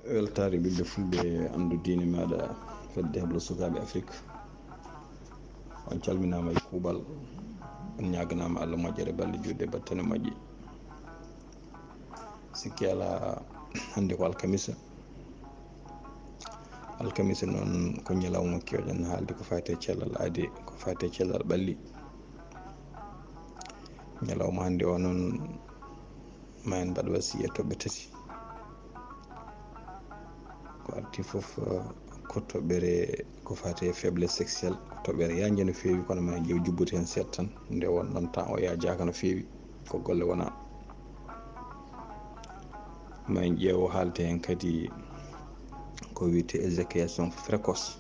weltaare ɓiɓɓe fulɓe anndu diine maɗa fedde heblo sukaaɓe afrique. On calminaama e kuuɓal, on ñaaganaama Allah moƴƴere balɗe juutɗe battane moƴƴi. sikki alaa hannde ko alkamisa noon ko ñalawma kewɗen haalde ko faati e cellal aadi, ko faati e cellal ɓalli. ñalawma hannde o noon ma en mbaɗ wasiya toɓɓe tati. ko arti fof ko toɓɓere ko faati e faiblesse sexuelle, ko toɓɓere yaanje no feewi, kono ma en ƴeew jubbude heen seeɗa tan nde wonɗon temps o yaajaaka no feewi, ko golle wonaa. ma en ƴeewo haalde heen kadi ko wiyete éjaculation précoce,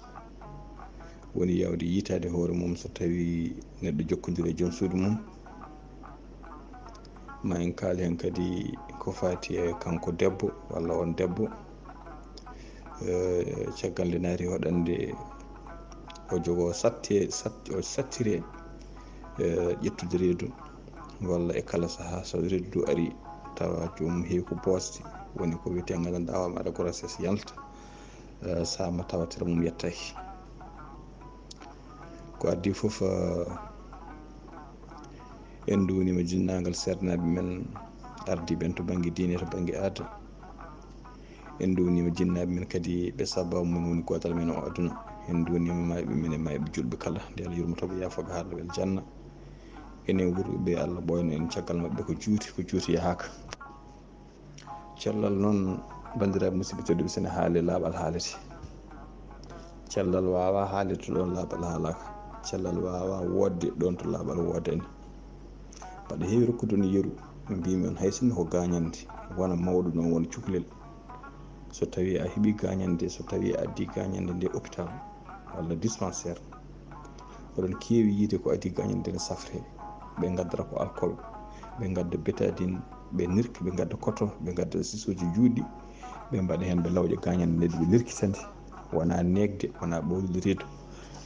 woni yawde yiitaade hoore mum so tawi neɗɗo jokkondiri e joom suudu mum. ma en kaali heen kadi ko faati e kanko debbo walla on debbo caggal nde naati hoɗande o jogoo o sattire ƴettude reedu, walla e kala sahaa so reedu ndu ari tawa joomum heewi ko boosde, woni ko wiyete gandanɗa hoore maɗa grossesse yalta, sama tawatere mum yettaki. ko addi fof en duwnima jinnagal sernaɓe men ardiɓen to banggue diine, to banggue aada. en duwnima jinnaɓe men kadi ɓe sababu men woni gotal men o aduna. en duwnima mayɓe men e mayɓe julɓe kala, nde Allah yurmotoɓe yaafoɓe haala wel janna. enen wurɓe Allah ɓoyno en caggal mabɓe ko juuti yahaka. cellal noon bandiraɓe musidɓe tedduɓe, sene haali laaɓal haalete. cellal wawa haalde to ɗon laaɓal haalaka. cellal wawa wodde ɗon to laaɓal woodani. mbaɗa heewi rokkude no yeru, mbimi on hay sinno ko gañande wona mawɗo noon wona cukalel. so tawi a heeɓi gañande, so tawi a addi gañande nde hôpital walla dispensaire, oɗon keewi yiide ko addi gañande nde safre. ɓe gaddata ko alcool, ɓe gadda bétadine, ɓe nirka, ɓe gadda coton, ɓe gadda sisoji juuɗɗi, ɓe mbaɗa heen ɓe lawƴa gañande nde ɓe lirkitande. wona negde, wona ɓowlude reedu,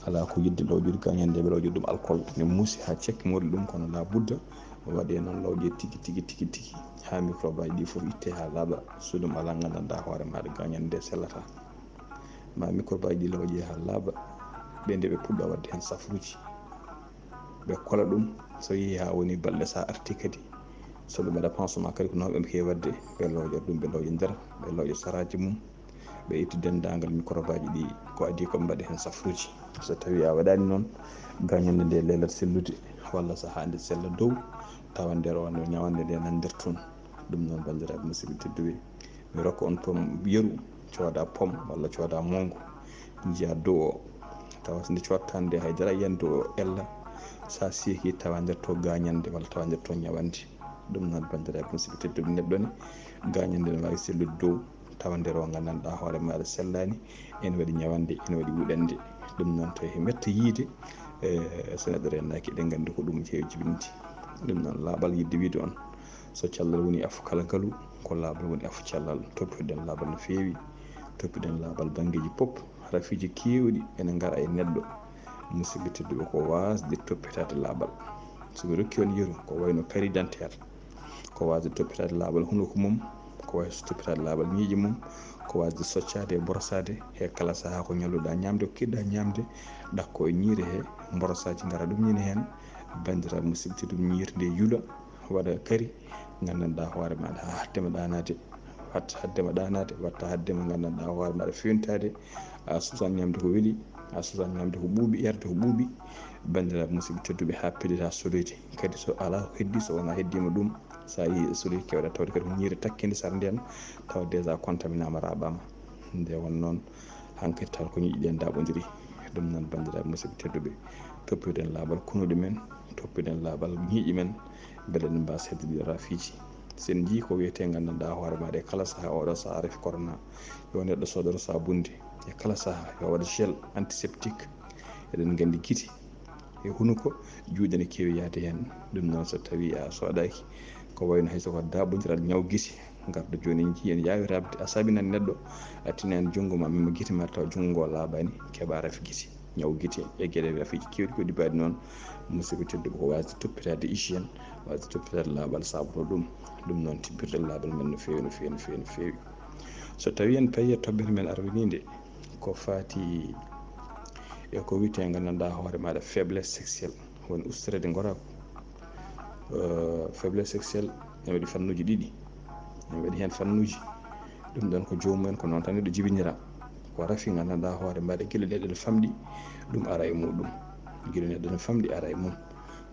ala ko yidde lawƴude gañande nde ɓe lawƴa ɗum alcool ne muusi ha cekki morli ɗum. kono la budda waɗe noon lawƴe tigi ha microbe aji ɗi fof itte ha laaɓa, so ɗum ala gandanɗa hoore maɗa gañande nde sellata. ma microbe aji ɗi lawƴe ha laaɓa, ɓe nde ɓe puɗɗa wadde hen safruji, ɓe kola ɗum. so yeehi ha woni balɗe sa arti kadi, so ɓe mbaɗa pansement kadi ko noon ɓe keewi wadde, ɓe lawƴat ɗum, ɓe lawƴa nder, ɓe lawƴa saraji mum, ɓe itta dendagal microbe aji ɗi, ko addi ko mbaɗa hen safruji. so tawi a waɗani noon, gañande nde lelat sellude, walla saha nde sella dow, tawa nder o ñawande nde nan nder toon. ɗum noon bandiraɓe musidɓe tedduɓe, mi rokka on pom yeru, cooda pom walla cooda mongo, jiya dow o, tawa nde cotta nde haydara yiyan dow o ella, sa seeki tawa nder to gañande walla tawa nder to ñawande. ɗum noon bandiraɓe musidɓe tedduɓe, neɗɗo ne gañande ne wawi sellude dow, tawa nder o gandanɗa hoore maɗa sellani, ene waɗi ñawande, ene waɗi wuɗande. ɗum noon tawi metta yiide so neɗɗo rennaki, eɗen gandi ko ɗum heewi jibinde. ɗum noon laaɓal yidde wiide on, so cellal woni afu kala ngaalu, ko laaɓal woni afu cellal. toppiɗen laaɓal no feewi, toppiɗen laaɓal banggueji pop. rafiji kewɗi ene ngara e neɗɗo musidɓe tedduɓe, ko wasde toppitade laaɓal. somi rokki on yeru ko wayno carte d'identitaire, ko wasde toppitade laaɓal hunduko mum, ko wasde toppitade laaɓal ñiiƴe mum, ko wasde soccade e borosade he kala saaha ko ñalluɗa ñamde, ko kiɗɗa ñamde, ɗakko e ñiiri he, borosaji ngara ɗum ñini hen. bandiraɓe musidɓe tedduɓe, ñiiri nde yuula, waɗa kari, gandanɗa hoore maɗa ha haddema ɗanade, watta haddema gandanɗa hoore maɗa fewnitade, a susan ñamde ko weeli, a susan ñamde ko ɓuuɓi, erde ko ɓuuɓi. bandiraɓe musidɓe tedduɓe, ha peddita sodoyde kadi. so ala ko heddi, so wona heddima ɗum, sa yeehi e sodoy kewɗa tawde kadi ko ñiiri takkidi sarde hen, tawa déjà contaminama, raɓama. nde won noon hankkadi tawa ko ñiiƴe ɗe daɓodiri. ɗum noon bandiraɓe musidɓe tedduɓe, toppiɗen laaɓal kunuɗe men, toppiɗen laaɓal ñiiƴe men, beele eɗen mbasa heddide rafiji. sen jii ko wiyete gandanɗa hoore maɗa e kala saaha, oɗo saaha refi corona, yo neɗɗo sodoto sabunde e kala saaha, yo waɗa gel antiseptique. eɗen gandi guite e hunuko, juuɗe ne keewi yaade hen. ɗum noon so tawi a soɗaki, ko wayno hayso ko daɓodiral ñaw guite, garda joni en jii en yawi rabde, a sabinan neɗɗo, a tinani junngo ma mema guite ma, tawa junngo ngo laaɓani, keeɓa rafi guite, ñaw guite e gueɗe rafiji kewɗi koɗi mbaɗi noon. musidɓe tedduɓe, ko wasde toppitade hygiéne, wasde toppitade laaɓal saboto ɗum. ɗum noon tippirɗen laaɓal men no feewi no feewi no feewi no feewi. so tawi en payi e toɓɓere men arwininde ko faati e ko wiyete gandanɗa hoore maɗa faiblesse sexuelle woni ustrede goraku. Faiblesse sexuelle en waɗi fannuji ɗiɗi, en waɗi hen fannuji ɗum ɗon ko jomumen ko noon tan neɗɗo jibinira ko rafi gandanɗa hoore maɗa guila neɗɗo no famɗi ɗum ara e muɗum, guila neɗɗo no famɗi ara e mum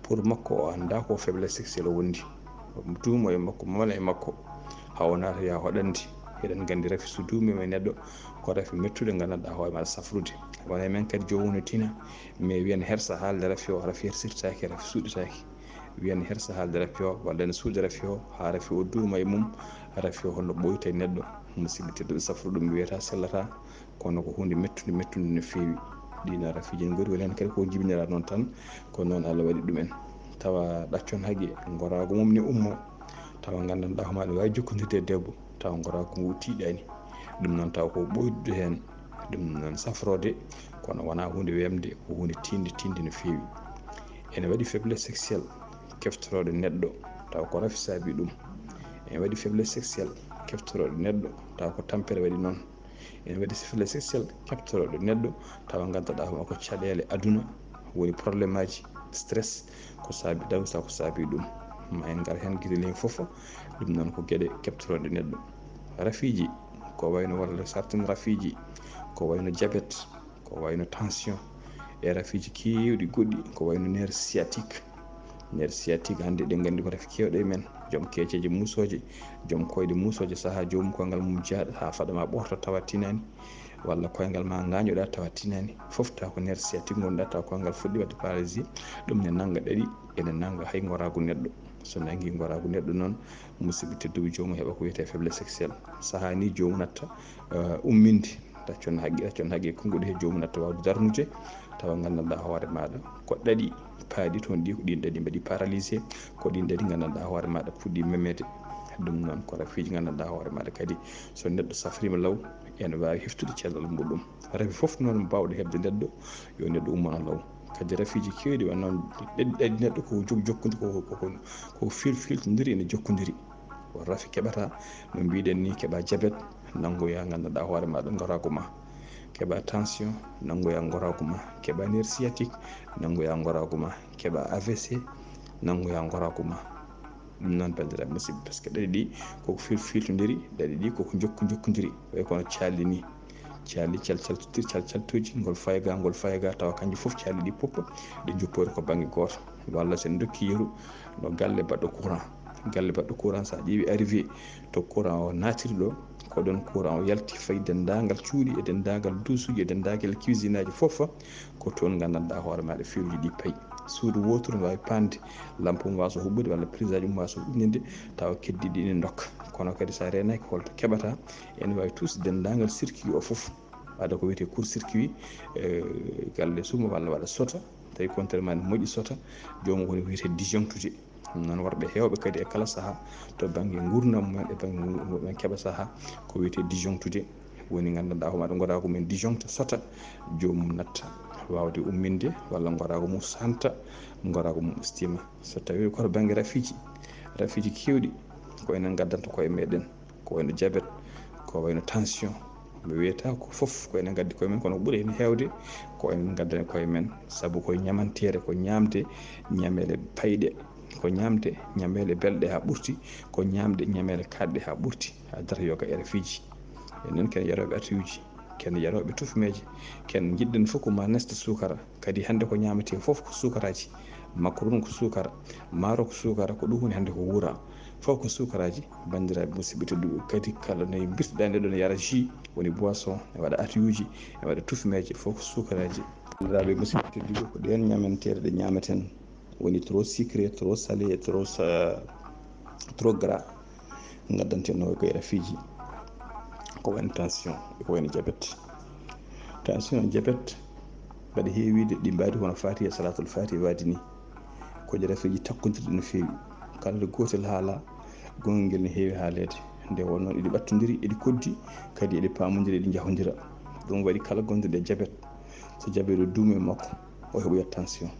pour makko o anda ko faiblesse sexuelle o wondi, duumo e makko mala e makko hawo naata ya hoɗande. eɗen gandi rafi so duumima e neɗɗo ko rafi mettude gandanɗa hoore maɗa safrude. wona men kadi jomum no tina mais wiyen hersa haalde rafi o rafi hersirtaki rafi suuɗitaki, wiyen hersa haalde rafi o walla ene suuɗi rafi o ha rafi o duuma e mum, rafi o holno ɓoyta e neɗɗo, musidɓe tedduɓe safru ɗum wiyata sellata kono ko hunde mettude no feewi. ɗino rafiji ne goori woni hen kadi ko jibinira noon tan ko noon Allah waɗi ɗumen. tawa ɗaccon haaqui gorago mum ne ummo tawa gandanɗa homaɗa ne wawi jokkodirde e debbo tawa gorago ngu tiiɗani, ɗum noon taw ko ɓoydude hen ɗum noon safrode kono wona hunde wemde, ko hunde tinde no feewi. ene waɗi faiblesse sexuelle keftoroɗo neɗɗo taw ko rafi saabi ɗum, ene waɗi faiblesse sexuelle keftoroɗo neɗɗo taw ko tampere waɗi noon, ene waɗi faiblesse sexuelle keftoroɗo neɗɗo tawa ganduɗa hono ko caɗele aduna woni probléme aji stress ko saabi dawsa ko saabi ɗum. ma en gar hen guila ley foof ɗum noon ko gueɗe keftoroɗe neɗɗo. rafiji ko wayno walla sartune rafiji ko wayno diabète, ko wayno tension e rafiji kewɗi goɗɗi ko wayno nerf sciatique. nerf sciatique hannde eɗen gandi ko rafi kewɗe e men, joom keeceje musoje, joom koyɗe musoje, saaha jomum koyngal mum jaaɗa ha faɗama ɓorta tawa tinani, walla koyngal ma gañoɗa tawa tinani, foof taw ko nerf sciatique gonɗa taw koyngal fuɗɗi wadde paralysé. ɗum ne nanga ɗaɗi ene nanga hay goragu neɗɗo, so nangi goragu neɗɗo noon musidɓe tedduɓe jomum heeɓa ko wiyete faiblesse sexuelle. saaha ni jomum natta umminde ɗaccon haaqui konguɗi he jomum natta wawde darnude tawa gandanɗa hoore maɗa ko ɗaɗi paaɗi toon ɗi ko ɗin ɗaɗi mbaɗi paralysé, ko ɗin ɗaɗi gandanɗa hoore maɗa puɗɗi memede. ɗum noon ko rafiji gandanɗa hoore maɗa kadi so neɗɗo safrima law ene wawi heftude cellal muɗum. rafi foof noon mbawɗo hebde neɗɗo yo neɗɗo ummono law. kadi rafiji kewɗi won noon ɗaɗi neɗɗo ko jokkude ko filtodiri ene jokkodiri. ko rafi keɓata no mbiɗen ni keeɓa diabète nanggoya gandanɗa hoore maɗa gorago ma, keeɓa tension nanggoya gorago ma, keeɓa nerf sciatique nanggoya gorago ma, keeɓa AVC nanggoya gorago ma. ɗum noon bandiraɓe musidɓe par ce que ɗaɗi ɗi koko filtodiri, ɗaɗi ɗi koko jokkodiri way kono calli ni, calli calcaltuji ngol fayga tawa kanƴi foof calli ɗi pop ɗe juppori ko banggue goto, walla sen dokki yeeru no galle baɗɗo courant sa ƴeewi arrivé to courant o natiri ɗo ko ɗon courant o yalti fayi dendagal cuuɗi e dendagal duusuji e dendagal cuisine aji foof ko toon gandanɗa hoore maɗa filuji ɗi paayi. suudu woturu ne wawi pande lampe mum wasa huɓɓude walla prise aji mum wasa umminde tawa keddiɗi ine dokka, kono kadi sa renaki holto keɓata ene wawi tusde dendagal circuit o foof waɗa ko wiyete court circuit galle suuma walla waɗa sota tawi compteur ma ne moƴƴi sota jomum woni wiyete disjonctude. ɗum noon worɓe hewɓe kadi e kala saaha to banggue gurdam mumen e banggue mumen keeɓa saaha ko wiyete disjonctude woni gandanɗa homaɗa gorago mumen disjoncte sota jomum natta wawde umminde walla gorago mum santa gorago mum ustima. so tawi koto banggue rafiji kewɗi ko enen gaddanta koye meɗen ko wayno diabète, ko wayno tension, mi wiyata ko foof ko enen gaddi koye men kono ɓuuri hen hewde ko enen gaddani koye men, saabu koye ñamantere ko ñamde ñamele payɗe, ko ñamde ñamele belɗe ha ɓurti, ko ñamde ñamele kaɗɗe ha ɓurti haddata yoga e rafiji. enen ken yaroɓe atuji, ken yaroɓe tufmeje, ken jiɗɗen foof ko ma nasta sukara, kadi hande ko ñamete foof ko sukaraji, macaroni ko sukara, maaro ko sukara, ko ɗum woni hande ko wuura fof ko sukaraji. bandiraɓe musidɓe tedduɓe kadi kala no birtoɗa neɗɗo ne yara jus woni boisson, ne waɗa atuji, ne waɗa tufmeje, fof ko sukaraji. bandiraɓe musidɓe tedduɓe ko ɗen ñamantere ɗe ñamaten woni trop sucré, trop salé, trop gras gaddanten no koye rafiji ko wayno tension ko wayno diabète. tension diabète mbaɗa heewide ɗi mbaadi hono faati e salatul faati waadi ni koje rafiji takkodirɗe no feewi, kala gotel haala gongel ne heewi haalede nde won noon eɗi ɓattodiri eɗi koddi kadi eɗi pamodiri eɗi jahodira. ɗum waɗi kala gonduɗo e diabète so diabète o duumi e makko o heɓoyat tension,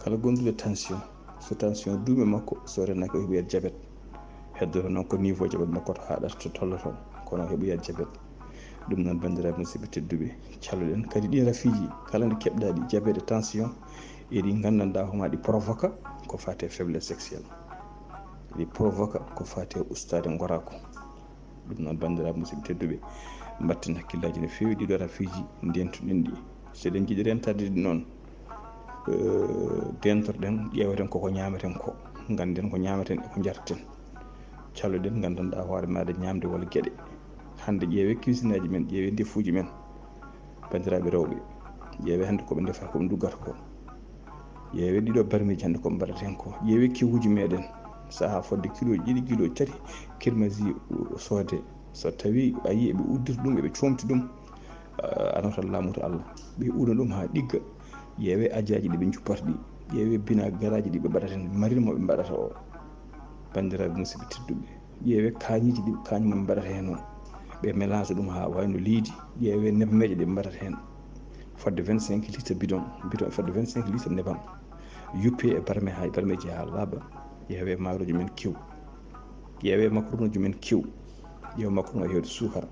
kala gonduɗo tension so tension duumi e makko so renaki o heɓoyat diabète, heddoto noon ko niveau diabète makko to haɗata to tolloto kono heɓoyat jabet. ɗum noon bandiraɓe musidɓe tedduɓe, calluɗen kadi ɗi rafiji kala nde keɓɗa ɗi jabet e tension eɗi gandanɗa homa ɗi provoque ko fate faiblesse sexuelle, ɗi provoque ko fate ustade gorako. ɗum noon bandiraɓe musidɓe tedduɓe, batten hakkillaji no fewi ɗiɗo rafiji dentuɗen ɗi. seɗen jiiɗi rentade ɗi noon dentorɗen ƴewaten koko ñamaten ko, ganden ko ñamaten e ko jarten. calluɗen gandanɗa hoore maɗa ñamde walla gueɗe. hande ƴeewe cuisine aji men, ƴeewe defuji men bandiraɓe rewɓe, ƴeewe hande koɓe defata koɓe duggata ko, ƴeewe ɗiɗo barmiji hande koɓe mbaɗata hen ko, ƴeewe kiwuji meɗen saaha fodde kiloji ɗiɗi kiloji tati kirmasi soode, so tawi a yi eɓe uddita ɗum eɓe comti ɗum anotan laamu to Allah, ɓe uuna ɗum ha ɗigga. ƴeewe ajaji ɗiɓe juppata ɗi, ƴeewe binagaraji ɗiɓe mbaɗata hen, marine moɓe mbaɗata o bandiraɓe musidɓe tedduɓe, ƴeewe kañiji ɗi kañi moɓe mbaɗata hen o, ɓe mélange ɗum ha wayno liidi. ƴeewe nebmeje ɗe mbaɗata hen fodde 25 litres bidon fodde 25 litres nebam, yuppe e barme ha barmeji ha laaɓa. ƴeewe maaroji men kew, ƴeewe macaronuji men kew, ƴeewe macaron o hewde sukara,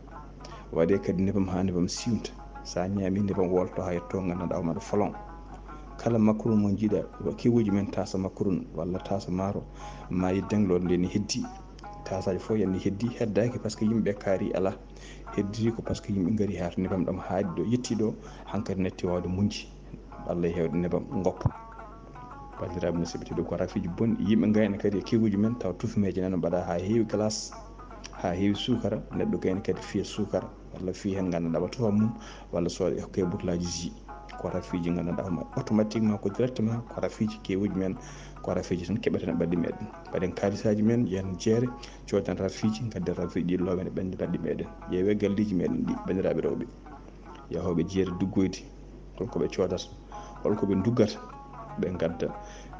waɗe kadi nebam ha nebam siwta. sa ñaami nebam wolto ha yetto gandanɗa homaɗa folon. kala macaron mo jiiɗa kewuji men tasa macaron walla tasa maaro ma yiddenglo nde ne heddi, tasaji fof yanni heddi, heddaki par ce que yimɓeɓe kaari ala, heddiri ko par ce que yimɓe gaari ha to nebam ɗam haaɗi ɗo yetti ɗo, hankkadi natti wawde munji Allah e hewde nebam goppa. bandiraɓe musidɓe tedduɓe, ko rafiji bonni. yimɓe gayna kadi e kewuji men taw tufumeje nana mbaɗa ha heewi glace, ha heewi sukara, neɗɗo gayna kadi fiya sukara walla fiya hen gandanɗa wa tufa mum walla sooda hokke butelaji ji. ko rafiji gandanɗa homa automatiquement ko directement ko rafiji kewuji men, ko rafiji tan keɓeten ɓalli meɗen, mbaɗen kalisaji men yen jeere codan rafiji, gadden rafiji ɗi lowen e ɓendirɗi meɗen. ƴeewe galliji meɗen ɗi bandiraɓe rewɓe, yahoɓe jeere duggoyde holko ɓe codata, holko ɓe duggata, ɓe gadda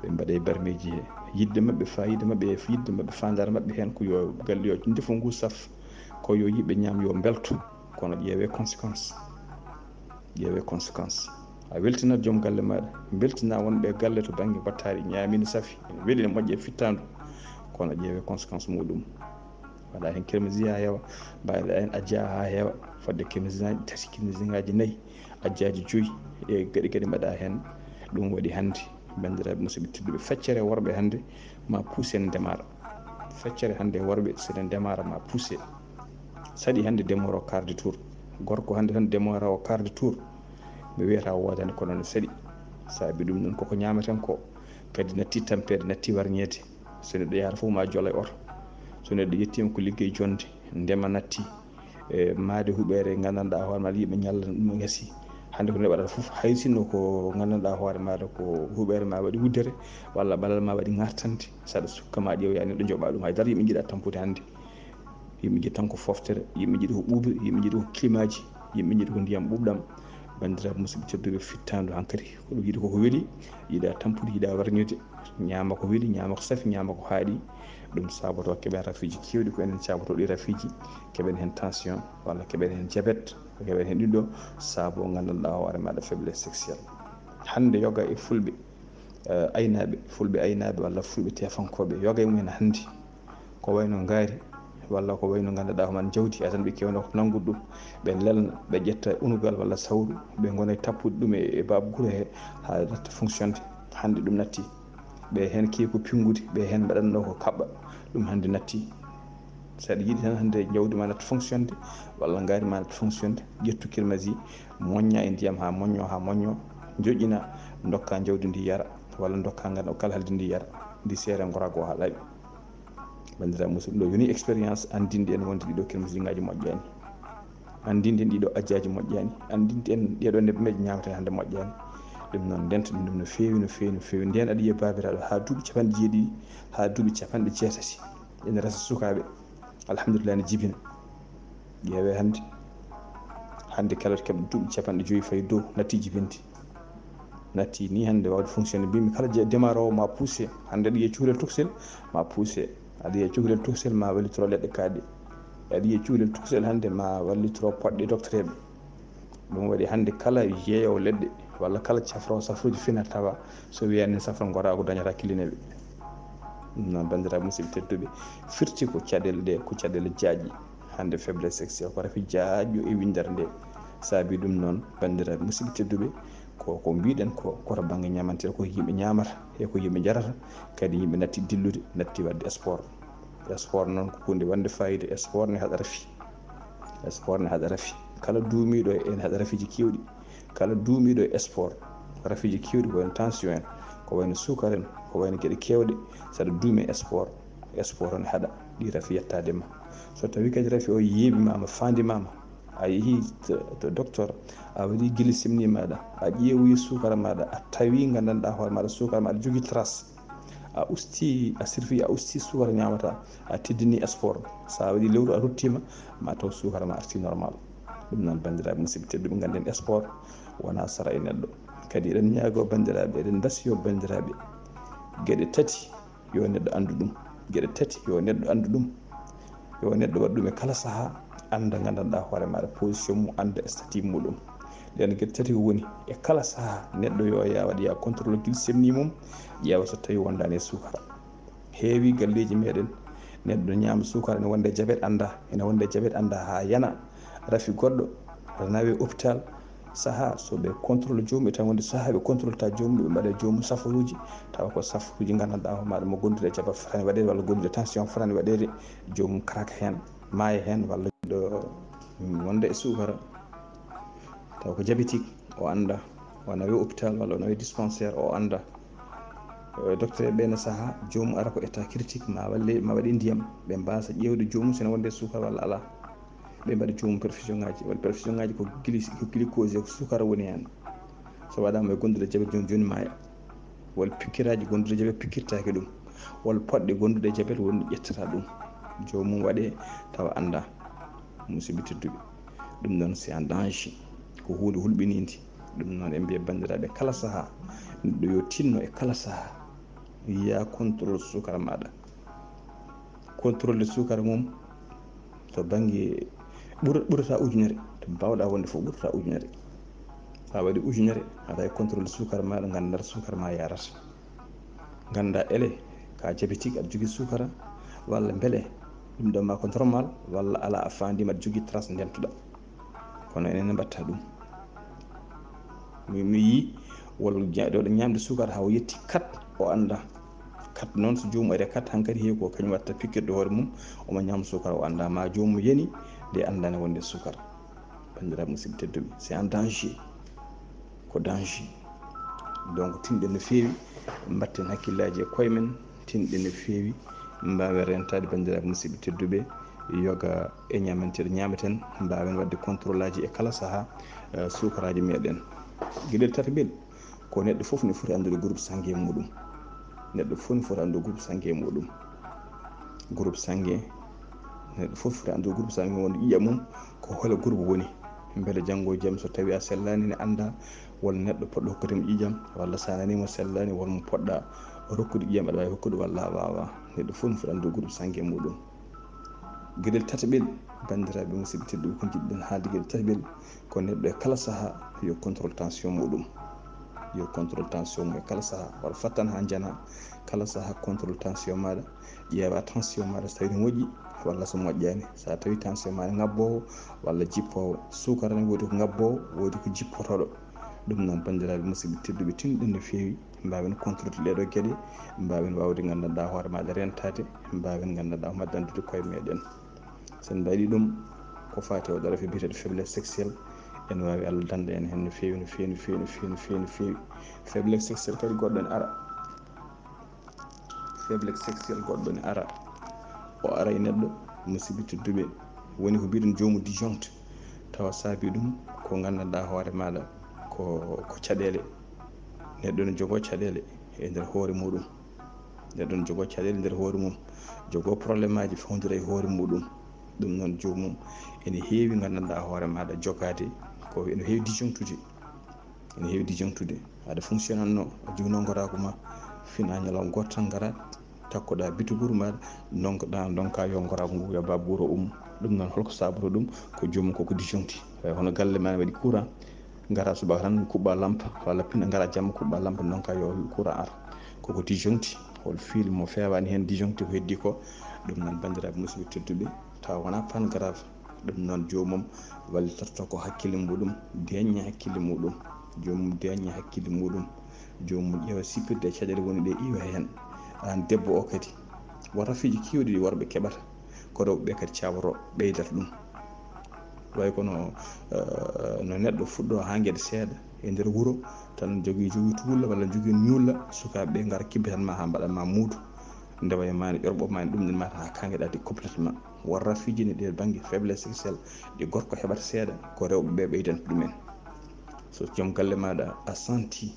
ɓe mbaɗe barmeji he. yidde mabɓe fayida mabɓe e yidde mabɓe fandare mabɓe hen ko yo galle yo ndefu ngu saf, ko yo yiɓe ñaam yo belto. kono ƴeewe conséquence, ƴeewe conséquence. a weltinat joom galle maɗa, beltina wonɓe galle to banggue Waɗtaare, ñaamino saafi ene weeli ne moƴƴi e fittandu, kono ƴeewe conséquence muɗum. waɗa hen kermesi ha heewa, mbaɗa hen ajja ha heewa fodde kermesi ngaji tati, kermesi ngaji nayyi, ajjaji 5 e gueɗe mbaɗa hen. ɗum waɗi hande bandiraɓe musidɓe tedduɓe, feccere worɓe hande ma poussé en ndemara. feccere hande worɓe seɗen ndemara ma poussé. saɗi hande ndemoro quart de tour, gorko hande tan ndemora o quart de tour, mi wiyata wodani kono no saɗi. saabi ɗum noon koko ñamaten ko kadi natti tampede, natti warñede. so neɗɗo yahata fof ma joola e oto, so neɗɗo yettima ko ligguey jonde ndema natti e maade huuɓere gandanɗa hoore maɗa yiiɓe ñalla ɗum gasi. hande ko neɗɗo waɗata foof hay sinno ko gandanɗa hoore maɗa ko huuɓere ma waɗi wuddere walla ɓalal ma waɗi gartande, saɗa sukka ma ƴeewoya neɗɗo jooɓa ɗum, haydara yimɓe jiiɗa tampude hande. yimɓe jiiɗi tan ko foftere, yimɓe jiiɗi ko ɓuuɓri, yimɓe jiiɗi ko climat ji, yimɓe jiiɗi ko ndiyam ɓuuɓɗam. bandiraɓe musidɓe tedduɓe, fittandu hankkadi ko ɗum yiiɗi koko weeli, yiiɗa tampude, yiiɗa warñude, ñaama ko weeli, ñaama ko saafi, ñaama ko haaɗi. ɗum saboto keɓen rafiji kewɗi ko enen saboto ɗi rafiji, keɓen hen tension walla keɓen hen diabète, keɓen hen ɗiɗo saabo gandanɗa hoore maɗa faiblesse sexuelle. hande yoga e fulɓe aynaɓe, fulɓe aynaɓe walla fulɓe tefankoɓe, yoga e mumen hande ko wayno gaari walla ko wayno gandanɗa homan jawdi, atan ɓe kewno ko nanggude ɗum, ɓe lelna, ɓe ƴetta unugal walla sawru, ɓe gona tappude ɗum e babguro he ha natta fonctionde. hande ɗum natti, ɓe hen kewi ko pingude, ɓe hen mbaɗanno ko kaɓɓa, ɗum hande natti. saɗa yiiɗi tan hande jawdi ma natta fonctionde walla gaari ma natta fonctionde, ƴettu kermasi moñña e ndiyam ha moñño, joƴƴina, dokka jawdi ndi yara walla dokka ganduɗa kala halde ndi yara, ndi seere gorago ha laaɓi. bandiraɓe musidɓe, ɗo woni expérience andinde en wonde ɗiɗo kermesi ngaji moƴƴani, andinde en ɗiɗo ajjaji moƴƴani, andinde en ɗeɗo nebmeje ñameten hande moƴƴani. ɗum noon ndenten ɗum no fewi no fewi no fewi. nden aɗa yiiya babiraɗo ha duuɓi 70 ha duuɓi 80 ene resa sukaɓe, alhamdulillah ne jibina. ƴeewe hande kala to keɓɗo duuɓi 50 fayi dow natti jibinde, natti ni hande wawde fonctionné. mbimi kala démarrowo ma poussé, hande aɗa yiiya cukalel tokosel ma poussé, aɗa yiiya cukalel tokosel ma wallitoro leɗɗe kaɗɗe, aɗa yiiya cukalel tokosel hande ma wallitoro poɗɗe doctereɓe. ɗum waɗi hande kala yeeyowo leɗɗe walla kala safrowo safruji fina tawa so wiyani safra gorago dañata kilineɓe. ɗum noon bandiraɓe musidɓe tedduɓe, firti ko caɗele ɗe ko caɗele jaaƴi. hannde faiblesse sexuelle ko rafi jaajƴo e windere nde saabi ɗum noon banndiraaɓe musidɓe tedduɓe ko mbiɗen ko koto baŋnge ñamanteɗe ko yimɓe ñamata e ko yimɓe jarata kadi yimɓe natti dillude natti wadde sport noon ko hunde wonde fayida sport ne haɗa rafi kala duumiɗo ene haɗa rafiji kewɗi kala duumiɗo e sport rafiji kewɗi ko wayno tension en ko wayno sukar en ko wayno gueɗe kewɗe saɗa duumi e sport ne haɗa ɗi rafi yettade ma so tawi kadi rafi o yeeɓimama fandimama a yeehi to docteur a waɗi glycémie maɗa a ƴeewoyi sukara maɗa a tawi gandanɗa hoore maɗa sukara maɗa jogui trace a usti a sirfi a usti sukara ñamata a teddini sport sa waɗi lewru a ruttima ma taw sukara ma arti normal ɗum noon bandiraɓe musidɓe tedduɓe ganden sport wona sara e neɗɗo kadi eɗen ñaago bandiraɓe eɗen mbasiyo bandiraɓe gueɗe tati yo neɗɗo andu ɗum yo neɗɗo waɗa ɗum e kala saaha anda gandanɗa hoore maɗa position mum anda statut muɗum ɗen gueɗe tati ko woni e kala saaha neɗɗo yo ya waɗa contrôle glycémie mum ƴeewa so tawi wondani e sukara heewi galleji meɗen neɗɗo ñama sukara ene wonde diabète anda ha yana rafi goɗɗo aɗa nawi hôpital saaha so ɓe contrôle jomum tan wonde saaha ɓe contrôle ta jomum ɓe mbaɗe jomum safaruji tawa ko safaruji gandanɗa ho maɗa mo gondude diabète fotani waɗede walla gondude tension fotani waɗede jomum karaka hen maaya hen walla ɗo wonde e sukara taw ko diabétique o anda o nawi hôpital walla o nawi dispensaire o anda docteur ɓene saaha jomum ara ko état critique ma waɗe ndiyam ɓe mbasa ƴewde jomum sene wonde sukara walla ala ɓe mbaɗa jomum perfusion ngaji ko glucose ko sukara woni hen so waɗama e gondude diabète joni maaya walla pikkiraji gondude diabète pikkirtaki ɗum walla poɗɗe gondude diabète woni ƴettata ɗum jomum waɗe tawa anda musidɓe tedduɓe ɗum noon c'est en danger ko hunde hulɓinide ɗum noon en mbiya bandiraɓe kala saaha neɗɗo yo tinno e kala saaha yiya contrôle sukara maɗa contrôle de sukara mum to banggue ɓurata ujunere to mbawɗa wonde fof ɓurata ujunere sa waɗi ujunere aɗa e contrôle sukara maɗa gandata sukara ma yarata ganda ele ka diabétique aɗa jogui sukara walla beele ɗum ɗo ma ko normal walla ala a fandima aɗa jogui trace ndentuɗa kono enen mbatta ɗum mi yi walla jaaɗoɗo ñamde sukara haw yetti 4 o anda 4 noon so jomum ari 4 hankkadi heewi ko kañum watta pikkirde hoore mum omo ñama sukara o anda ma jomum yani nde andani wonde sukara bandiraɓe musidɓe tedduɓe c'est en danger ko danger donc tinɗen no feewi mbatten hakkillaji e koye men tinɗen no feewi mbawen rentade bandiraɓe musidɓe tedduɓe yoga e ñamanteɗe ñamaten mbawen wadde contrôle aji e kala saaha sukaraji meɗen gueɗel tataɓel ko neɗɗo foof ne foti andude groupe sanguin muɗum neɗɗo foof ne foti andude groupe sanguin muɗum groupe sanguin neɗɗo foof foti andude groupe sanguin wonde ƴiƴam mum ko hole groupe woni beele janggo e jaam so tawi a sellani ne anda walla neɗɗo poɗɗo hokkatemo ƴiƴam walla sa nanimo sellani wonmo poɗɗa rokkude ƴiƴam aɗa wawi hokkude walla a wawa neɗɗo foof ne foti andude groupe sanguin muɗum gueɗel tataɓel bandiraɓe musidɓe tedduɓe ko jiɗɗen haalde gueɗel tataɓel ko neɗɗo e kala saaha yo contrôle tension muɗum yo contrôle tension mum e kala saaha waɗa fattan ha jana kala saaha contrôle tension maɗa ƴeewa tension maɗa so tawi ne moƴƴi walla so moƴƴani sa tawi tension maɗa ngabbowo walla jippowo sukara ne woodi ko ngabbowo woodi ko jippotoɗo ɗum noon bandiraɓe musidɓe tedduɓe tinɗen no feewi mbawen contrôle ɗeɗo gueɗe mbawen wawde gandanɗa hoore maɗa rentade mbawen gandanɗa hoore maɗa dandude koye meɗen sen mbaɗi ɗum ko fati o ɗara biyetede faiblesse sexuelle ene wawi Allah danda en hen no feewi no feewi no feewi no feewi no feewi no feewi faiblesse sexuelle kadi goɗɗo ne ara faiblesse sexuelle goɗɗo ne ara o ara e neɗɗo musidɓe tedduɓe woni ko mbiɗen jomum disjoncte tawa saabi ɗum ko gandanɗa hoore maɗa ko caɗele neɗɗo ne jogo caɗele e nder hoore muɗum neɗɗo ne jogo caɗele nder hoore mum jogo probléme aji fawdira e hoore muɗum ɗum noon jomum ene heewi gandanɗa hoore maɗa jogade ko ene heewi disjonctude aɗa fonctionnanno a jogui nonkoraku ma fina ñalawma goto tan garat takkoɗa bituguru maɗa donka yo goraku ngu yo babba guuro ɗum noon holko sabato ɗum ko jomum koko disjoncti hono galle ma waɗi courant gara subaka tan kuɓɓa lampe walla pina gara jamma kuɓɓa lampe donka yo courant ara koko disjoncti hol fil mo fewani hen disjoncti ko heddi ko ɗum noon bandiraɓe musidɓe tedduɓe tawa wona pan grave ɗum noon joomum wallitorto ko hakkille muɗum deñña hakkille muɗum joomum deñña hakkille muɗum joomum ƴeewa sippirde caɗele woni ɗe iwa heen an debbo o kadi wata fiiji kiwɗi ɗi worɓe keɓata ko rewɓe ɓe kadi cawro ɓeydata ɗum way kono no neɗɗo fuɗɗo ha gueɗe seeɗa e nder wuuro tan jogui tuulla walla jogui ñuulla sukaɓeɓe gara kibbitanma ha mbaɗanma muudo ndewa e mani ƴorɓomani ɗum ɗin mata ha kangueɗa de complètement worra fiijini ɗe banggue faiblesse sexuelle ɗi gorko heɓata seeɗa ko rewɓeɓe ɓeydanta ɗumen so joom galle maɗa a senti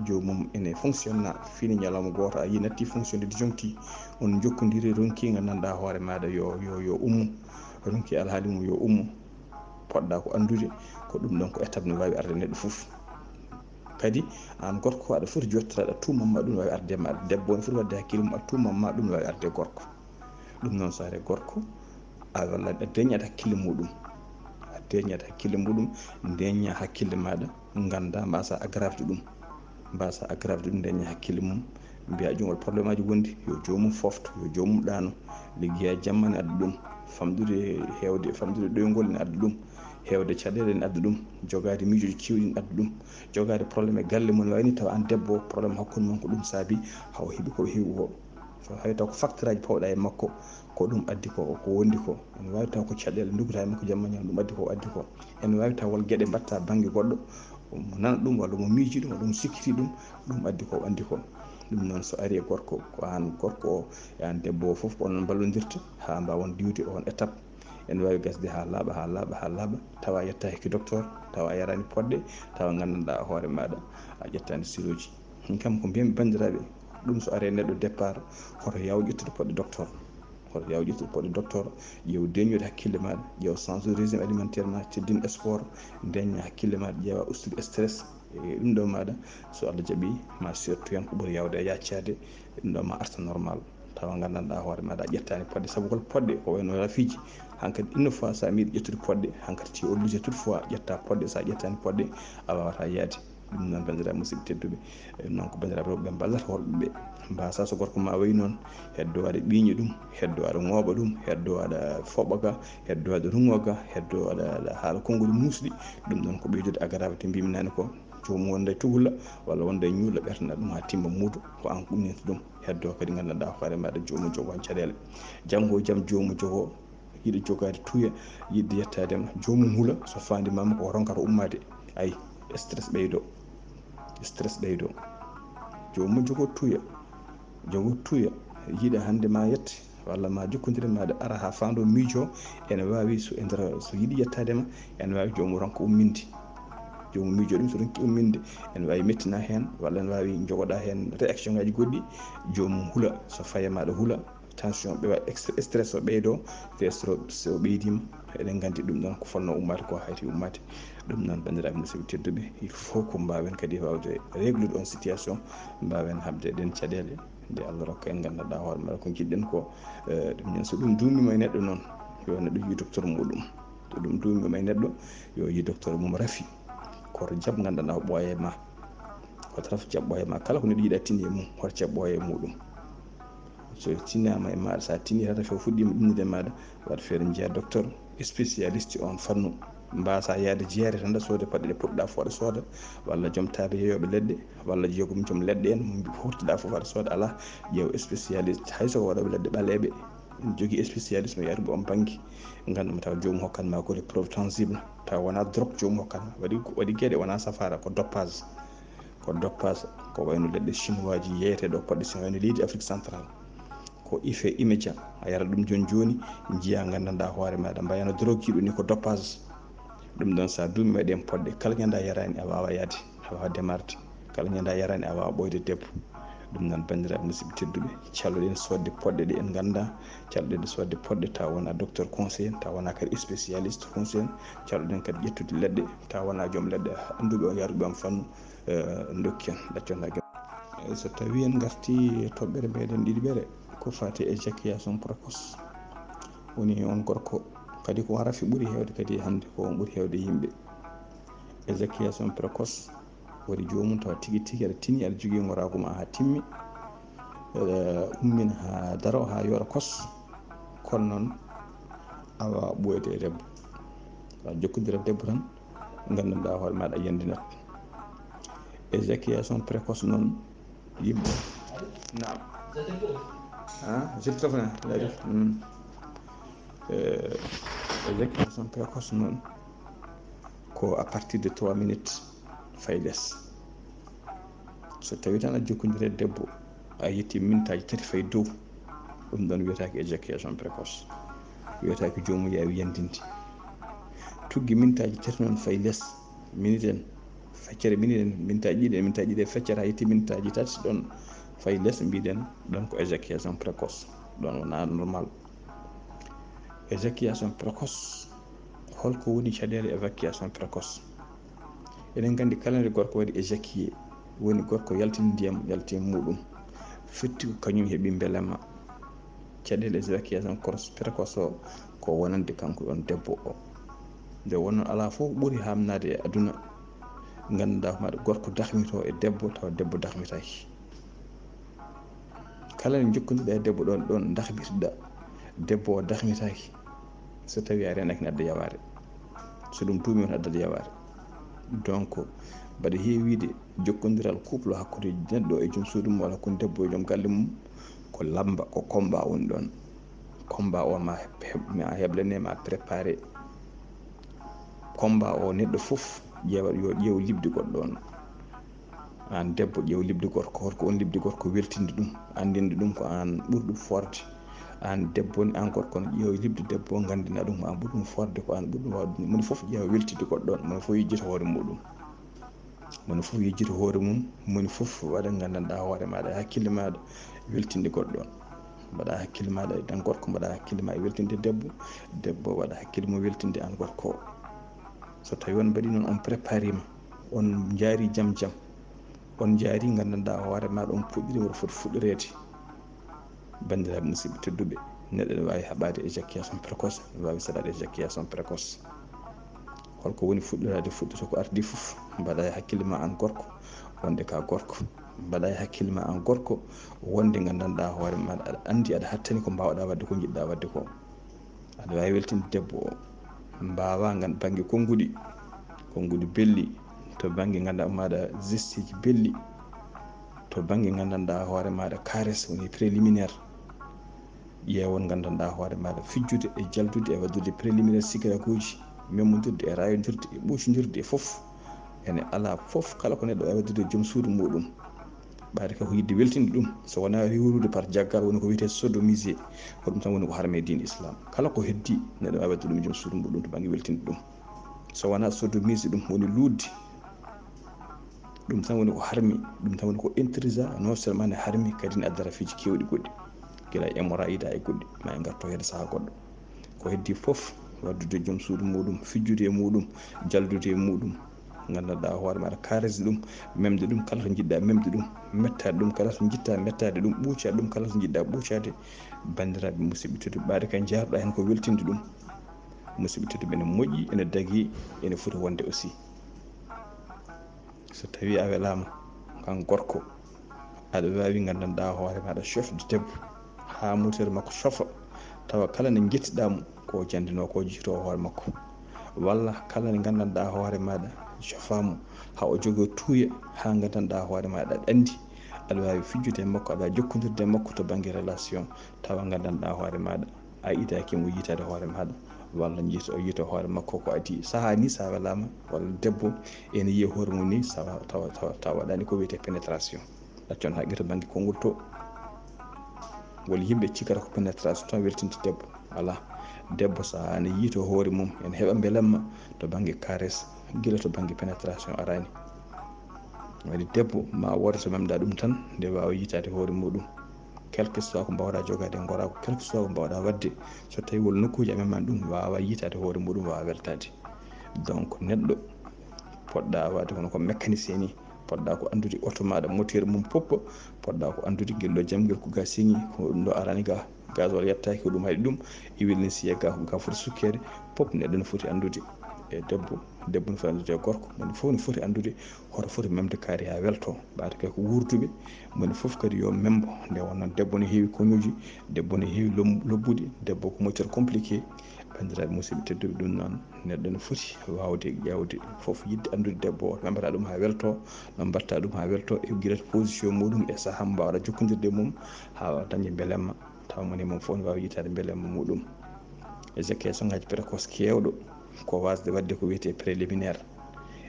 joomum ene fonctionne fini ñalawma goto a yi natti fonctionne disjoncti on jokkodiri ronki gandanɗa hoore maɗa yo ummu ronki alhaali mum yo ummu poɗɗa ko andude ko ɗum ɗon ko étape ne wawi arde neɗɗo foof kadi an gorko aɗa foti jottiraɗe a tumamma ɗum ne wawi arde ma debbo ne foti wadde hakkille mum a tumamma ɗum ne wawi arde gorko ɗum noon so are gorko walla a deññat hakkille muɗum a deññat hakkille muɗum deñña hakkille maɗa ganda mbasa agravde ɗum mbasa agravde ɗum deñña hakkille mum mbiya jomum probléme aji wondi yo jomum fofto yo jomum ɗano ligguey jamma ne adda ɗum famdude ɗoygol ne adda ɗum hewde caɗele ne adda ɗum jogade miijoji kewɗi ne adda ɗum jogade probléme e galle mum wayni tawa an debbo probléme hakkude mon ko ɗum saabi haw heeɓi ko heewi ko so hay taw ko facteur aji pawɗa e makko ko ɗum addi ko wondi ko ene wawi taw ko caɗele dugata e makko jamma ñam ɗum addi ko addi ko ene wawi taw wol gueɗe mbatta banggue goɗɗo mo nana ɗum walla mo miiji ɗum walla mo sikkiti ɗum addi ko andi ko ɗum noon so ari e gorko ko an gorko o e an debbo o foof onon ballodirta ha mbawon diwde on étape ene wawi gasde ha laaɓa tawa yettaki docteur tawa a yarani poɗɗe tawa gandanɗa hoore maɗa a ƴettani siroji min kam ko mbiyami bandiraɓe ɗum so ari neɗɗo départ hoto yaw ƴettude poɗɗe docteur ƴeew deññude hakkille maɗa ƴeew change régime alimentaire ma teddin sport deñña hakkille maɗa ƴeewa ustude stress e ɗum ɗo maɗa so Allah jaaɓi ma surtout hen ko ɓuuri yawde e yaccade ɗum ɗo ma arta normal tawa gandanɗa hoore maɗa a ƴettani poɗɗe saabu hol poɗɗe ko wayno rafiji hankkadi une fois sa miiɗi ƴettude poɗɗe hankkadi ti obligé toutefois ƴetta poɗɗe sa ƴettani poɗɗe a wawata yaade ɗum noon bandiraɓe musidɓe tedduɓe noon ko bandiraɓe rewɓe ballata worɓeɓe mbasa so gorko ma wayi noon heddo aɗa ɓiiñi ɗum heddo aɗa ŋooɓa ɗum heddo aɗa foɓa ga heddo aɗa rungo ga heddo aɗa haala konngol musɗi ɗum ɗon ko ɓeydude agravité mbimi nane ko jomum wonda e tuhulla walla wonda e ñuulla ɓertana ɗum ha timma muudo ko an ɗumninta ɗum heddo kadi gandanɗa hoore maɗa jomum jogo caɗele janggo e jaam jomum jogo yiɗa jogade tuuya yidde yettadema jomum huula so fandimama ko ronkata ummade ayi stress ɓeydo jomum jogo tuuya yiiɗa hannde ma yette walla ma jokkodire maɗa ara ha fando miijo ene wawi so yiiɗi yettadema ene wawi jomum ronka umminde jomum miijo ɗum so ronki umminde ene wawi mettina hen walla ene wawi jogoɗa hen réaction ngaji goɗɗi jomum huula so faye maɗa huula tension ɓewa stress o ɓeydo te so ɓeydima eɗen gandi ɗum ɗon ko fonno ummade ko hayti ummade ɗum noon bandiraɓe musidɓe tedduɓe il faut ko mbawen kadi wawde réglude on situation mbawen habde ɗen caɗele nde Allah rokka en gandanɗa hoore maɗa ko jiɗɗen ko ɗum ñon so ɗum duumima e neɗɗo noon yo neɗɗo yi docteur muɗum to ɗum duumima e neɗɗo yo yi docteur mum rafi koto jaab gandanɗa o ɓooye ma hoto raf jaab ɓooye ma kala ko neɗɗo yiiɗa tini e mum hoto jaab ɓooye muɗum so tinnama e maɗa sa tini tata few fuɗɗima ɗumnide maɗa waɗa feere jeeya docteur spécialiste on fannu mbasa yaade jeere tan aɗa sooda paɗe ɗe poɗɗa fof aɗa sooda walla joom taabe yeeyoɓe leɗɗe walla jogum joom leɗɗe en mo hurtiɗa fof aɗa sooda ala ƴeew spécialiste haysoko waɗoɓe leɗɗe ɓaleɓe ene jogui spécialiste mo yaruɓe on banggue ganduma taw jomum hokkanma ko les preuves tangible taw wona drogue jomum hokkanma waɗi gueɗe wona safara ko doppage ko wayno leɗɗe chinois ji yeeyeteɗo poɗɗe so wayno leydi Afrique central ko effet immédiat a yara ɗum joni jiiya gandanɗa hoore maɗa mbayano drogue jiɗo ni ko doppage ɗum ɗon sa duumi waɗen poɗɗe kala ñanda yarani a wawa yaade a wawa démarde kala ñanda yarani a wawa ɓoyde debbo ɗum noon bandiraɓe musidɓe tedduɓe calluɗen sodde poɗɗe ɗe en ganda calluɗen sodde poɗɗe taw wona docteur conseil en taw wona kadi spécialiste conseil en calluɗen kadi ƴettude leɗɗe taw wona joom leɗɗe anduɓe on yaruɓe on fannu dokki en ɗacconɗa so tawi en garti toɓɓere meɗen ɗiɗi ɓere ko fati éjaculation précoce woni on gorko kadi ko rafi ɓuuri hewde kadi hannde ko on ɓuuri hewde yimɓe éjaculation précoce woni jomum tawa tigui aɗa tini aɗa jogui ngorago ma ha timmi ummina ha daro ha yoora kos kono noon a wawa ɓoyde e debbo a jokkondira debbo tan nganndanɗaa hoore maaɗa yandinat. Éjaculation précoce noon yimɓe naam jittofna éjaculation précoce noon ko à partir de 3 minutes fay less. So tawi tan a jokkondiri e debbo a yetti mintaji 3 fay dow, ɗum ɗon wiyetaake éjaculation précoce, wiyetaake joomum yaawi yandinde. Tuggi mintaji 3 noon fay less, minute en feccere minute en mintaji ɗiɗi e feccere ha yetti mintaji 3 ɗon fay less, mbiɗen ɗon ko éjaculation précoce, ɗon wona normal. Éjaculation précoce, holko woni caɗeele évacuation précoce? Eɗen nganndi kala nde gorko waɗi éjaculé, woni gorko yaltini ndiyam muɗum, firti ko kañum heɓi belemma. Caɗeele évacuation précoce o ko wonande kanko ɗon debbo o. Nde wonno alaa fof ɓuri hamnade e aduna ngannduɗaa ko maɗa gorko dahmito e debbo tawa debbo dahmitaki. Kala nde jokkonndirɗa e debbo ɗon dahmitiɗa, debbo o dahmitaki, so tawi a renaki ne adda yawaare, so ɗum tuumi on addata yawaare. Donc mbaɗa heewide jokkondiral couple hakkude neɗɗo e joom suudu mum, walla hakkude debbo e joom galle mum, ko lamba, ko combat woni ɗon. Combat o ma heblane, ma préparé. Combat o neɗɗo fof ƴeewa yo ƴeew libde goɗɗo on. An debbo ƴeew libde gorko, holko on libde gorko, weltinde ɗum, andinde ɗum ko an ɓuri ɗum forde. An debbo ni, an gorko ne ƴeew libde debbo, gandina ɗum ko an ɓuri ɗum forde, ko an ɓuri ɗum wawde. Moni fof ƴeewa weltinde goɗɗo on, moni fof yejjita hoore muɗum, moni fof yejjita hoore mum, moni fof waɗa gandanɗa hoore maɗa e hakkille maɗa weltinde goɗɗo on. Mbaɗa hakkille maɗa e an gorko, mbaɗa hakkille ma e weltinde debbo, debbo waɗa hakkille mum weltinde an gorko o. So tawi on mbaɗi noon, on préparima, on jaari jam jam, on jaari gandanɗa hoore maɗa, on puɗɗiri woto foti fuɗɗirede. Bandiraɓe musidɓe tedduɓe, neɗɗo ne wawi haɓade éjaculation précoce, ne wawi saɗade éjaculation précoce. Holko woni fuɗɗirade? Fuɗɗita ko ardi fof, mbaɗa e hakkille ma an gorko wonde ka gorko, mbaɗa e hakkille ma an gorko wonde gandanɗa hoore maɗa aɗa andi aɗa hattani ko mbawɗa wadde, ko jiɗɗa wadde ko. Aɗa wawi weltinde debbo o, mbawa gan banggue konngudi belli, to banggue ganduɗa maɗa gestiji belli, to banggue gandanɗa hoore maɗa caresse woni préliminaire, ƴeewon gandanɗa hoore maɗa fijjude e jaldude e waddude préliminaire sigirakuji, memmodirde e rayodirde e ɓuucodirde e fof. Ene ala fof, kala ko neɗɗo wawi waddude e joom suudu muɗum, ɓaade kako yidde weltinde ɗum, so wona riwrude par jaggal, woni ko wiyete sodomisé, ko ɗum tan woni ko harmi e diine islam. Kala ko heddi neɗɗo wawi wadde ɗum e joom suudu muɗum to banggue weltinde ɗum. So wona sodomisé, ɗum woni luudde, ɗum tan woni ko harmi, ɗum tan woni ko intrisa, non seulement ne harmi, kadi ne addata fiiji kewɗi goɗɗi, gila hémorroïde e goɗɗi ma en garto hede saaha goɗɗo. Ko heddi fof waddude joom suudu muɗum, fijjude e muɗum, jaldude e muɗum, gandanɗa hoore maɗa karese ɗum, memde ɗum kala to jiɗɗa memde ɗum, mettade ɗum kala to jitta mettade ɗum, ɓuucade ɗum kala to jiɗɗa ɓuucade. Bandiraɓe musidɓe tedduɓe, ɓaade kan jaruɗa hen ko weltinde ɗum, musidɓe tedduɓe, ene moƴƴi, ene dagui, ene foti wonde aussi. So tawi a welama kan gorko, aɗa wawi gandanɗa hoore maɗa chefde debbo ha moteur makko cofa, tawa kala nde jettiɗamo ko jandino, ko jihito hoore makko, walla kala nde gandanɗa hoore maɗa cofamo ha o jogo tuuya, ha gandanɗa hoore maɗa aɗa andi, aɗa wawi fijjude e makko, aɗa wawi jokkodirde e makko to banggue relation, tawa gandanɗa hoore maɗa a idakimo yitade hoore maɗa, walla yiito hoore makko ko adi. Saaha ni sa welama, walla debbo ene yiiya hoore mum ni, tawa waɗani ko wiyete pénétration, ɗaccon haqqe to banggue konngol to. Wol yimɓe cikkata ko pénétration tan weltinde debbo, ala. Debbo sa ne yiito hoore mum ene heɓa belemma to banggue caresse, gila to banggue pénétration arani. Waɗi debbo ma woda to memɗa ɗum tan nde wawa yitade hoore muɗum, quelque soit ko mbawɗa jogade e gorako, quelque soit ko mbawɗa wadde, so tawi wol nokkuji a memani ɗum, wawa yitade hoore muɗum, wawa weltade. Donc neɗɗo poɗɗa wadde kono ko mécanicien ni, poɗɗa ko andude auto maɗa moteur mum poppa, poɗɗa ko andude guel ɗo jaam guel ko ga signe, ko ɗum ɗo arani ga, gasoil yettaki, ko ɗum haɗi ɗum, huile ne siiya ga, ko ga foti sukkede, pop neɗɗo ne foti andude e debbo ne foti andude e gorko, moni fof ne foti andude hoto foti memde kaari ha welto. Ɓaade kay ko wurduɓe, moni fof kadi yo membo. Nde wonnoon debbo ne heewi koñuji, debbo ne heewi lobbude, debbo ko moteur compliqué, bandiraɓe musidɓe tedduɓe, ɗum noon neɗɗo ne foti wawde ƴewde fof, yidde andude debbo o, membata ɗum ha welto, no mbatta ɗum ha welto, e guilata position muɗum e saaha mo mbawɗa jokkodirde mum ha daña beelemma, taw moni moom fof ne wawi yitade beelemma muɗum. éjaculation ngaji précoce kewɗo ko wasde wadde ko wiyete préliminaire.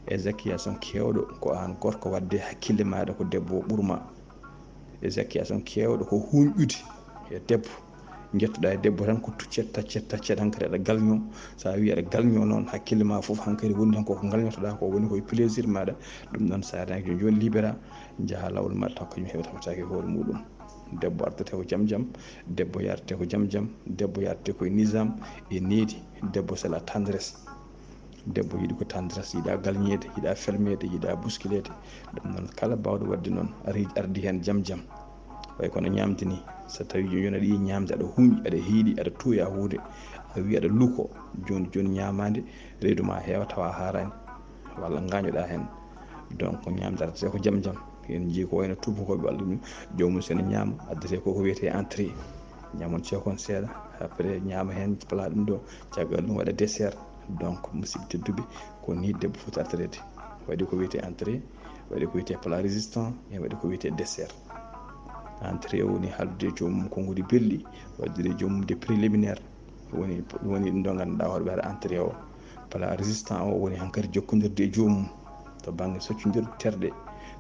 éjaculation kewɗo ko an gorko wadde hakkille maɗa ko debbo o ɓuurma. éjaculation kewɗo ko hunƴude e debbo, jettuɗa e debbo tan ko taccet hankkadi aɗa galño. sa wi aɗa galño noon hakkille ma foof hankkadi woni tan koko galñotoɗa ko woni koye plaisir maɗa. ɗum noon sa renaki joni libéra jaaha lawol maɗa taw kañum heɓataki hoore muɗum. debbo ardate ko jaam jaam, debbo yardate ko jaam jaam, debbo yardate koye nisame e needi. debbo c'est la tendresse. debbo yiiɗi ko tendresse, yiiɗa galñede, yiiɗa felmede, yiiɗa bousculede. ɗum noon kala bawɗo wadde noon ardi hen jaam jaam. way kono ñamde ni, so tawi joni aɗa yiiya ñamde aɗa huuƴi, aɗa hiiɗi, aɗa tuuya hunde, a wi aɗa luuko, joni ñamade reedu ma heewa tawa harani, walla gañoɗa hen. donc ñamde ardate ko jaam jaam. en jii ko wayno tubakoɓe walla ɗum jomum sene ñaama addate koko wiyete entrée, ñamon ceekon seeɗa, après ñaama hen plat ɗum ɗo, caggal ɗum waɗa dessert. donc musidɓe tedduɓe ko ni debbo foti artirede, waɗi ko wiyete entrée, waɗi ko wiyete plat résistant, e waɗi ko wiyete dessert. entrée woni haldude joomum konngudi belɗi, waddude joomum de préliminaire, woni ɗum ɗo ganduɗa hoɗo ɓe entrée o. plat résistant o woni hankkadi jokkodirde e joomum to banggue soccodirde terɗe,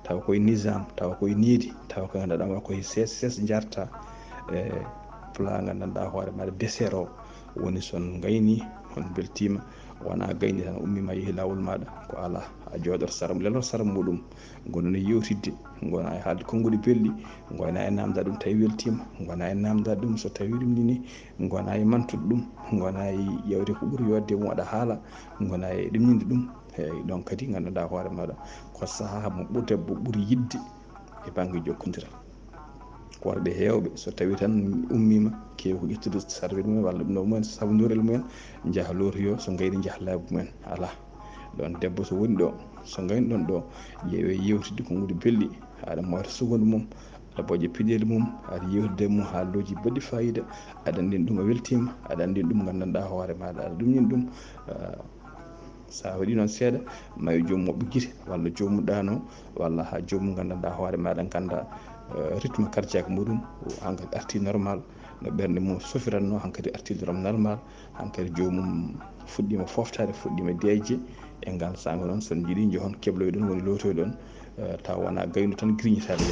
tawa koye nisame, tawa koye needi, tawa ko ganduɗa koye ses jarta. e plat gandanɗa hoore maɗa dessert o woni son gayni on beltima, wona gayni tan ummima yeehi lawol maɗa, ko ala, a jooɗoto sara leloto sara muɗum, gonɗon e yewtidde, gona e haalde konguɗi belɗi, gona e namda ɗum tawi weltima, gona e namda ɗum so tawi ɗum nini, gona e mantude ɗum, gona e ƴewde ko ɓuuri yodde mum aɗa haala, gona e ɗumninde ɗum. eyyi donc kadi gandanɗa hoore maɗa ko saaha mo debbo ɓuuri yidde e banggue jokkodiral. worɓe hewɓe so tawi tan ummima kewi ko ƴettude sarvette mumen walla ɗum ɗo mumen sabodorel mumen, jaaha lotoyo, so gayni jaaha laabi mumen. ala, ɗon debbo so woni ɗo, so gayni ɗon ɗo, ƴeewe yewtidde konguɗi belɗi, aɗa mawta sukadu mum, aɗa bojja piɗeli mum, aɗa yewtida mum haalloji baɗɗi fayida, aɗa andina ɗum o weltima, aɗa andina ɗum gandanɗa hoore maɗa, aɗa ɗumnina ɗum. sa waɗi noon seeɗa mawi jomum moɓɓo guite, walla jomum ɗano, walla ha jomum gandanɗa hoore maɗa ganda rythme cardiaque muɗum hankkadi arti normal, no ɓerde mum sofiranno hankkadi artirde normal, hankkadi jomum fuɗɗima foftade, fuɗɗima dejje. e ngal sanga noon son jiiɗi jehon kebloyɗon woni lotoyɗon, taw wona gaynu tan grignotaɗo